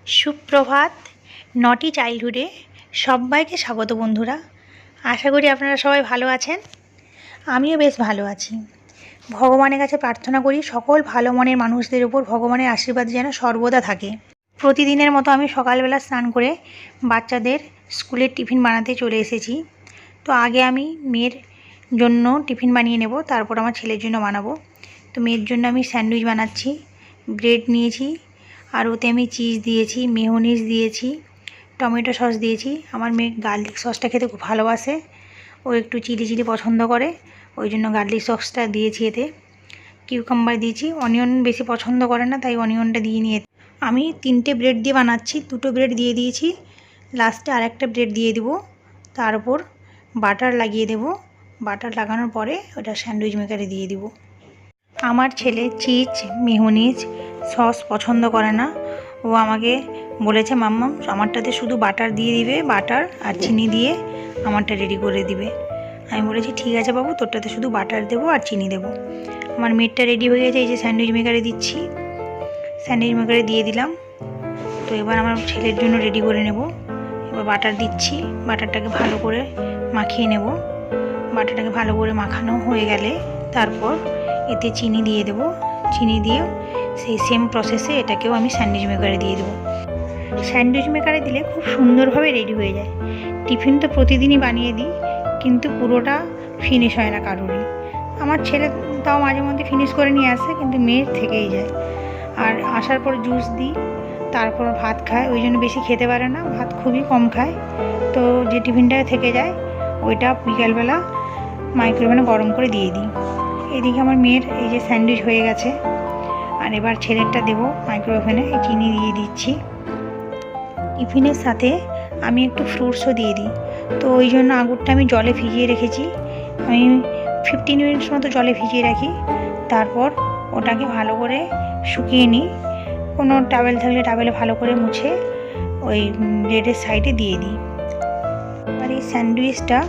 সুপ্রভাত। নটি চাইল্ডহুডে সবাইকে স্বাগত বন্ধুরা। আশা করি আপনারা সবাই ভালো আছেন। আমিও বেশ ভালো আছি। ভগবানের কাছে প্রার্থনা করি সকল ভালো মনের মানুষদের উপর ভগবানের আশীর্বাদ যেন সর্বদা থাকে। প্রতিদিনের মতো আমি সকালবেলা স্নান করে বাচ্চাদের স্কুলের টিফিন বানাতে চলে এসেছি। তো আগে আমি মেয়ের জন্য টিফিন বানিয়ে নেব, তারপর আমার ছেলের জন্য বানাবো। তো মেয়ের জন্য আমি স্যান্ডউইচ বানাচ্ছি। ব্রেড নিয়েছি, আর ওতে আমি চিজ দিয়েছি, মেয়োনিজ দিয়েছি, টমেটো সস দিয়েছি। আমার মেয়ে গার্লিক সসটা খেতে খুব ভালোবাসে, ও একটু চিলি চিলি পছন্দ করে, ওই জন্য গার্লিক সসটা দিয়েছি। এতে কিউকাম্বার দিয়েছি, অনিয়ন বেশি পছন্দ করে না, তাই অনিয়নটা দিয়ে নিয়ে আমি 3টে ব্রেড দিয়ে বানাচ্ছি। 2টো ব্রেড দিয়ে দিয়েছি, লাস্টে আরেকটা ব্রেড দিয়ে দেবো, তার উপর বাটার লাগিয়ে দেব। বাটার লাগানোর পরে ওটা স্যান্ডউইচ মেকারে দিয়ে দিব। আমার ছেলে চিজ মেয়োনিজ সস পছন্দ করে না, ও আমাকে বলেছে মাম্মাম আমারটাতে শুধু বাটার দিয়ে দিবে, বাটার আর চিনি দিয়ে আমারটা রেডি করে দিবে। আমি বলেছি ঠিক আছে বাবু, তোরটাতে শুধু বাটার দেবো আর চিনি দেবো। আমার মেয়েরটা রেডি হয়ে গেছে, এই যে স্যান্ডউইচ মেকারে দিচ্ছি, স্যান্ডউইচ মেকারে দিয়ে দিলাম। তো এবার আমার ছেলের জন্য রেডি করে নেব। এবার বাটার দিচ্ছি, বাটারটাকে ভালো করে মাখিয়ে নেব। বাটারটাকে ভালো করে মাখানো হয়ে গেলে তারপর এতে চিনি দিয়ে দেব। চিনি দিয়ে সেই সেম প্রসেসে এটাকেও আমি স্যান্ডউইচ মেকারে দিয়ে দেবো। স্যান্ডউইচ মেকারে দিলে খুব সুন্দরভাবে রেডি হয়ে যায়। টিফিন তো প্রতিদিনই বানিয়ে দিই, কিন্তু পুরোটা ফিনিশ হয় না কারোরই। আমার ছেলে তাও মাঝে মধ্যে ফিনিশ করে নিয়ে আসে, কিন্তু মেয়ের থেকেই যায়। আর আসার পর জুস দিই, তারপর ভাত খায়, ওই জন্য বেশি খেতে পারে না, ভাত খুবই কম খায়। তো যে টিফিনটা থেকে যায় ওইটা বিকালবেলা মাইক্রোওভেনে গরম করে দিয়ে দিই। এদিকে আমার মেয়ের এই যে স্যান্ডউইচ হয়ে গেছে, আর এবার ছেলেরটা দেবো মাইক্রোওভেনে। চিনি দিয়ে দিচ্ছি। টিফিনের সাথে আমি একটু ফ্রুটসও দিয়ে দিই, তো ওই জন্য আঙুরটা আমি জলে ভিজিয়ে রেখেছি। আমি 15 মিনিটস মতো জলে ভিজিয়ে রাখি, তারপর ওটাকে ভালো করে শুকিয়ে নিই। কোনো টাওয়েল থাকলে টাওয়েলে ভালো করে মুছে ওই ব্রেডের সাইডে দিয়ে দিই। আর এই স্যান্ডউইচটা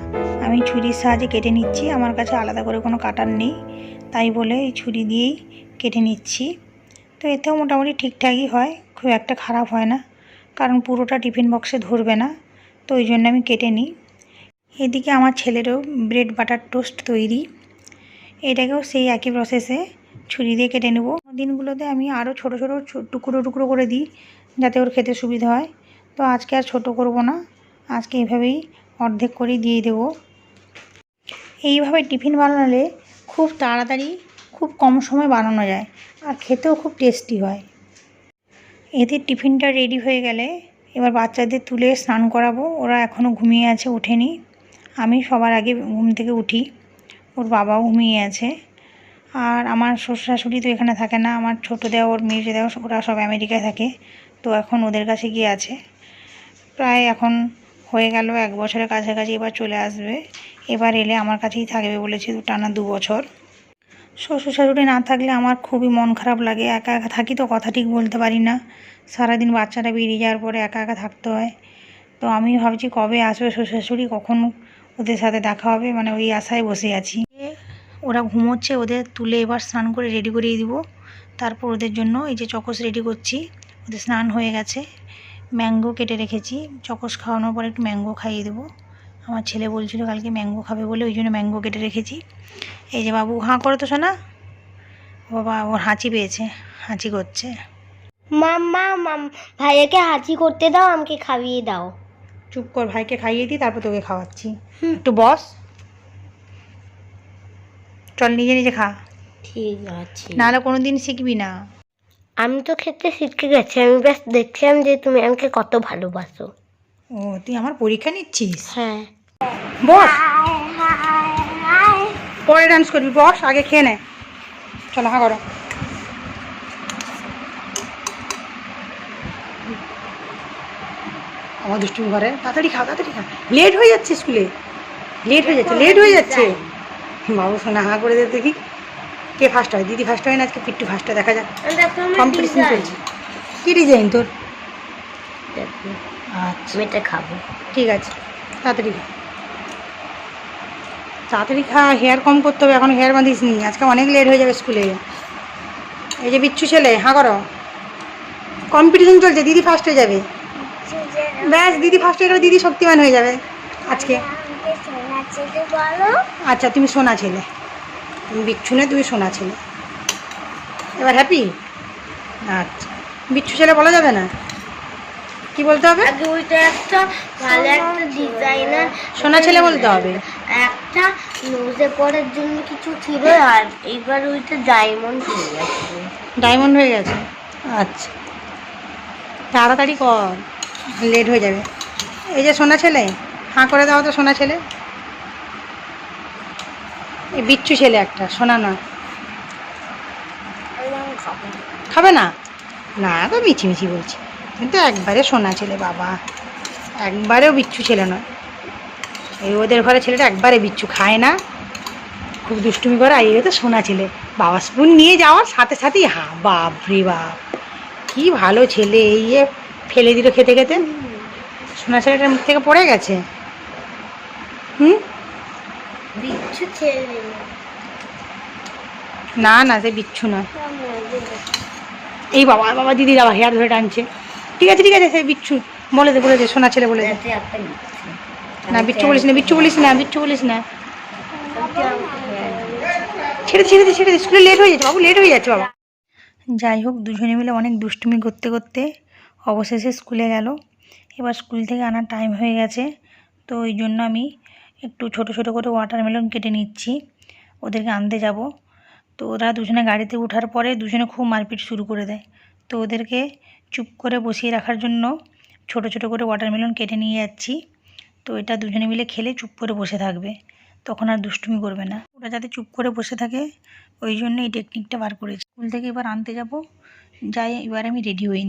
আমি ছুরির সাহায্যে কেটে নিচ্ছি। আমার কাছে আলাদা করে কোনো কাটার নেই, তাই বলে এই ছুরি দিয়েই কেটে নিচ্ছি। তো এতেও মোটামুটি ঠিকঠাকই হয়, খুব একটা খারাপ হয় না, কারণ পুরোটা টিফিন বক্সে ধরবে না, তো ওই জন্য আমি কেটে নিই। এদিকে আমার ছেলেরও ব্রেড বাটার টোস্ট তৈরি, এটাকেও সেই একই প্রসেসে ছুরি দিয়ে কেটে নেব। দিনগুলোতে আমি আরও ছোটো ছোটো টুকরো টুকরো করে দিই, যাতে ওর খেতে সুবিধা হয়। তো আজকে আর ছোটো করব না, আজকে এভাবেই অর্ধেক করেই দিয়ে দেব। এইভাবে টিফিন বানালে খুব তাড়াতাড়ি খুব কম সময় বানানো যায়, আর খেতেও খুব টেস্টি হয়। এদের টিফিনটা রেডি হয়ে গেলে এবার বাচ্চাদের তুলে স্নান করাবো। ওরা এখনও ঘুমিয়ে আছে, ওঠেনি। আমি সবার আগে ঘুম থেকে উঠি, ওর বাবাও ঘুমিয়ে আছে। আর আমার শ্বশুর শাশুড়ি তো এখানে থাকে না, আমার ছোটো দেওয়া, ওর মেয়ে দেওয়া, ওরা সব আমেরিকায় থাকে, তো এখন ওদের কাছে গিয়ে আছে। প্রায় এখন হয়ে গেল 1 বছরের কাছাকাছি, এবার চলে আসবে। এবার এলে আমার কাছেই থাকবে বলেছে, টানা 2 বছর। শ্বশুর শাশুড়ি না থাকলে আমার খুবই মন খারাপ লাগে। একা একা থাকি তো, কথা ঠিক বলতে পারি না। সারাদিন বাচ্চাটা বেরিয়ে যাওয়ার পরে একা একা থাকতে হয়। তো আমি ভাবছি কবে আসবে শ্বশুর শাশুড়ি, কখন ওদের সাথে দেখা হবে, মানে ওই আশায় বসে আছি। ওরা ঘুমোচ্ছে, ওদের তুলে এবার স্নান করে রেডি করিয়ে দিব। তারপর ওদের জন্য এই যে চকোস রেডি করছি। ওদের স্নান হয়ে গেছে, ম্যাঙ্গো কেটে রেখেছি। চকোস খাওয়ানোর পর একটু ম্যাঙ্গো খাইয়ে দেবো। আমার ছেলে বলছিল কালকে ম্যাঙ্গো খাবে বলে, ওই জন্য ম্যাঙ্গো কেটে রেখেছি। এই যে বাবু হাঁ করো তো শোনা, বাবা ওর হাঁচি পেয়েছে, হাঁচি করছে। মাম্মা ভাইয়াকে হাঁচি করতে দাও, আমাকে খাইয়ে দাও। চুপ কর, ভাইকে খাইয়ে দিই তারপর তোকে খাওয়াচ্ছি। একটু বস, চল নিজে নিজে খা, ঠিক আছে। নাহলে কোনো দিন শিখবি না। আমি তো খেতে শিখে গেছি, আমি ব্যাস দেখছিলাম যে তুমি আমাকে কত ভালোবাসো। ও তুই আমার পরীক্ষা নিচ্ছিস? হ্যাঁ। বস, পরে ডান্স করবি, বস আগে খেয়ে নে। চলো হা করো। আমার দুষ্টুমি ঘরে, তাড়াতাড়ি খা, তাড়াতাড়ি খা, লেট হয়ে যাচ্ছে স্কুলে, লেট হয়ে যাচ্ছে। বাবু শোনা হা করে দে দেখি, কে ফার্স্ট হয়? দিদি ফার্স্ট হয় না আজকে? পিট্টু ফার্স্ট হয়, দেখা যাক। কম্পিটিশন চলছে। কী ডিজাইন তোর? আচ্ছা আমি এটা খাবো। ঠিক আছে, তাড়াতাড়ি খা, তাড়াতাড়ি খা। হেয়ার কম করতে হবে, এখন হেয়ার বাঁধিস নি, আজকে অনেক লেট হয়ে যাবে স্কুলে। এই যে বিচ্ছু ছেলে, হাঁ করো। কম্পিটিশন চলছে, দিদি ফার্স্ট হয়ে যাবে। ব্যাস, দিদি ফার্স্ট হয়ে গেলে দিদি শক্তিমান হয়ে যাবে আজকে। আচ্ছা, তুমি সোনা ছেলে, তুমি বিচ্ছু নয়, তুমি সোনা ছেলে। এবার হ্যাপি? আচ্ছা, বিচ্ছু ছেলে বলা যাবে না, কি বলতে হবে? আগে ওইটা একটা ভালো একটা ডিজাইনার সোনা ছেলে বলতে হবে। একটা নোজে পড়ার জন্য কিছু ছিল, আর এইবার ওইটা ডায়মন্ড হয়ে গেছে। ডায়মন্ড হয়ে গেছে? আচ্ছা, তাড়াতাড়ি কর, লেট হয়ে যাবে। এই যে সোনা ছেলে, হাঁ করে দাও তো সোনা ছেলে। এই বিচ্ছু ছেলে একটা, সোনা নয়। খাবে না? না তো, মিছিমিছি বলছি, কিন্তু একবারে সোনা ছেলে বাবা, একবারেও বিচ্ছু ছেলে নয়। এই ওদের ঘরে ছেলেটা একবারে বিচ্ছু খায় না, খুব দুষ্টুমি করে। আর এই তো সোনা ছেলে, বাবা স্পুন নিয়ে যাওয়ার সাথে সাথেই হা, বাপ রে বাপ, কি ভালো ছেলে। এই যে ফেলে দিল খেতে খেতে, সোনা ছেলেটার মুখ থেকে পড়ে গেছে। বিচ্ছু ছেলে না না, সে বিচ্ছু নয়। এই বাবা বাবা, দিদি যাবা হেয়ার ধরে টানছে। ঠিক আছে ঠিক আছে, সে বিচ্ছু, বলে দে সোনা ছেলে বলে দে। না, বিচ্ছু বলিস না, বিচ্ছু বলিস না, বিচ্ছু বলিস না। ছেড়ে দে, স্কুলে লেট হয়ে যাচ্ছে বাবু, লেট হয়ে যাচ্ছে বাবা। যাই হোক, দুজনে মিলে অনেক দুষ্টুমি করতে করতে অবশেষে স্কুলে গেল। এবার স্কুল থেকে আনার টাইম হয়ে গেছে, তো ওই জন্য আমি একটু ছোট ছোট করে ওয়াটারমেলন কেটে নিচ্ছি, ওদেরকে আনতে যাব। তো ওরা দুজনে গাড়িতে ওঠার পরে দুজনে খুব মারপিট শুরু করে দেয়। তো ওদেরকে চুপ করে বসিয়ে রাখার জন্য ছোট ছোট করে ওয়াটারমেলন কেটে নিয়ে যাচ্ছি। তো এটা দুজনে মিলে খেলে চুপ করে বসে থাকবে, তখন আর দুষ্টুমি করবে না। ওরা যাতে চুপ করে বসে থাকে, ওই জন্য এই টেকনিকটা বার করেছি। স্কুল থেকে এবার আনতে যাব, যাই এবার আমি রেডি হইনি।